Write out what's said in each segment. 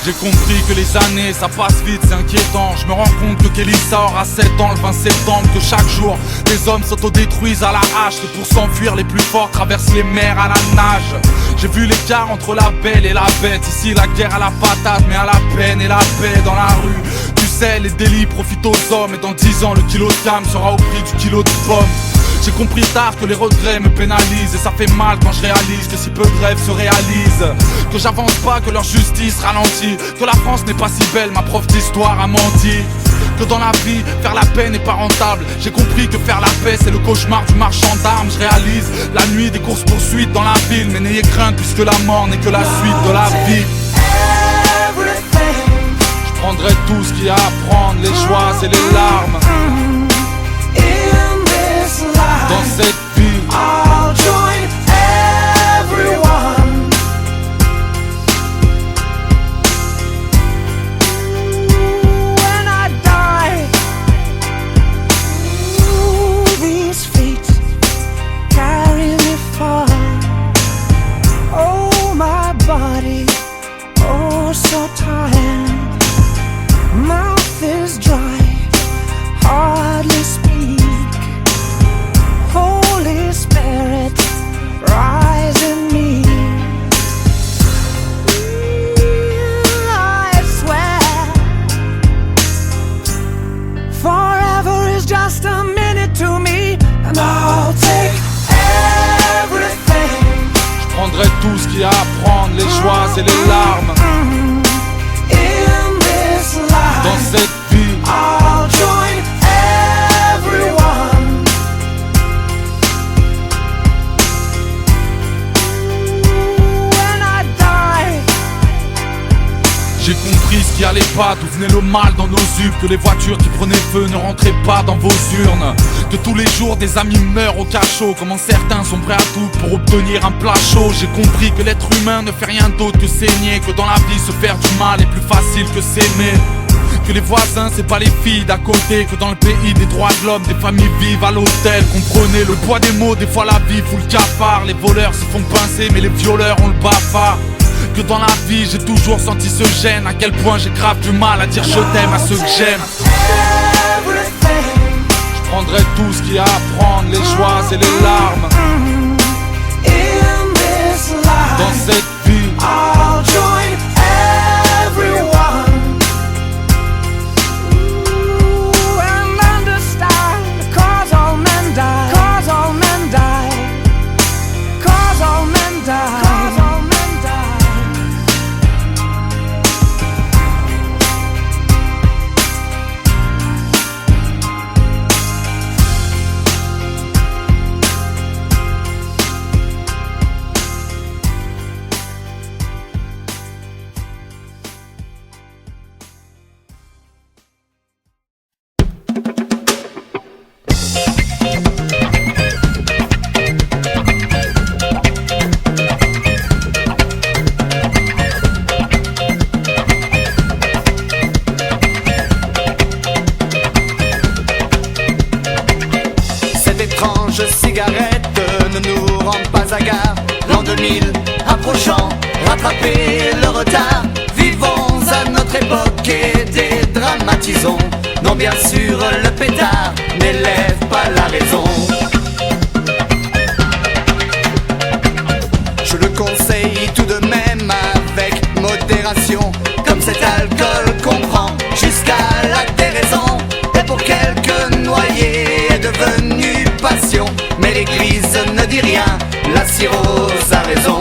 J'ai compris que les années ça passe vite, c'est inquiétant. Je me rends compte que Kelissa aura 7 ans le 20 septembre. Que chaque jour des hommes s'autodétruisent à la hache. Que pour s'enfuir les plus forts traversent les mers à la nage. J'ai vu l'écart entre la belle et la bête. Ici la guerre à la patate, mais à la peine et la paix dans la rue. Tu sais, les délits profitent aux hommes. Et dans 10 ans le kilo de gamme sera au prix du kilo de pommes. J'ai compris tard que les regrets me pénalisent. Et ça fait mal quand je réalise que si peu de rêves se réalisent. Que j'avance pas, que leur justice ralentit. Que la France n'est pas si belle, ma prof d'histoire a menti. Que dans la vie, faire la paix n'est pas rentable. J'ai compris que faire la paix c'est le cauchemar du marchand d'armes. Je réalise la nuit des courses poursuites dans la ville. Mais n'ayez crainte puisque la mort n'est que la suite de la vie. Je prendrai tout ce qu'il y a à prendre, les joies et les larmes. Dans cette vie, I'll join everyone. When I die, these feet carry me far. Oh, my body, oh, so tired. Mouth is dry, hardly speak. Holy Spirit, rise in me. I swear, forever is just a minute to me, and I'll take everything. je prendrai tout ce qu'il y a à prendre, les joies et les larmes. In this life, Dans cette vie, I'll join everyone. j'ai compris ce qui allait pas, d'où venait le mal dans nos ubes. Que les voitures qui prenaient feu ne rentraient pas dans vos urnes. Que tous les jours des amis meurent au cachot. Comment certains sont prêts à tout pour obtenir un plat chaud. J'ai compris que l'être humain ne fait rien d'autre que saigner. Que dans la vie se faire du mal est plus facile que s'aimer. Que les voisins c'est pas les filles d'à côté. Que dans le pays des droits de l'homme des familles vivent à l'hôtel. Comprenez le poids des mots, des fois la vie fout le cafard. Les voleurs se font pincer mais les violeurs ont le bafard. Que dans la vie j'ai toujours senti ce gêne. À quel point j'ai grave du mal à dire je t'aime à ceux que j'aime. Je prendrai tout ce qu'il y a à prendre, les joies et les larmes. Dans cette vie, I'll join everyone. And understand, cause all men die. Cause all men die. Cause all men die. Cause all men die. Cigarette ne nous rend pas hagards. L'an 2000 approchant, rattraper le retard. Vivons à notre époque et dédramatisons. Non, bien sûr, le pétard n'élève pas la raison. Je le conseille tout de même avec modération. Comme cet alcool qu'on prend jusqu'à la déraison. Et pour quelques noyés est devenu passion. Mais l'église ne dit rien, la cirrhose a raison.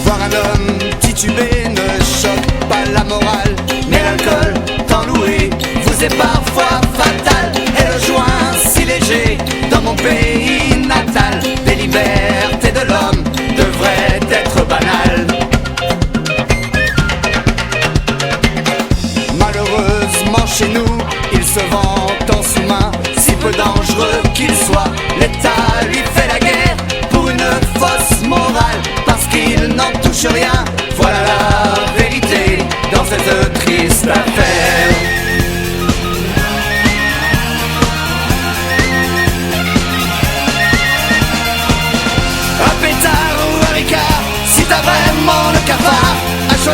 Voir un homme titubé ne choque pas la morale. Mais l'alcool, tant loué, vous est parfois fatal. Et le joint si léger, dans mon pays natal, des libertés de l'homme devraient être banales. Malheureusement chez nous, il se vante en sous-main. Si peu dangereux qu'il soit, l'État lui fait la guerre pour une fausse morale, parce qu'il n'en touche rien. Voilà la vérité dans cette triste affaire.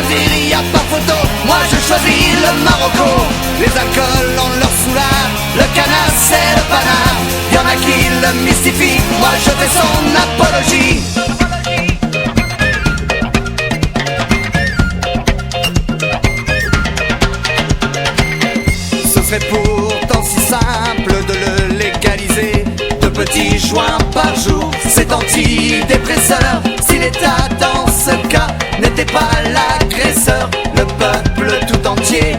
choisir, y a pas photo. Moi je choisis le Marocco. Les alcools ont leur soulard, le canard c'est le panard. Y'en a qui le mystifient, moi je fais son apologie. Ce serait pourtant si simple de le légaliser. De petits joints par jour, c'est antidépresseur. Si l'État dans ce cas n'était pas l'agresseur, le peuple tout entier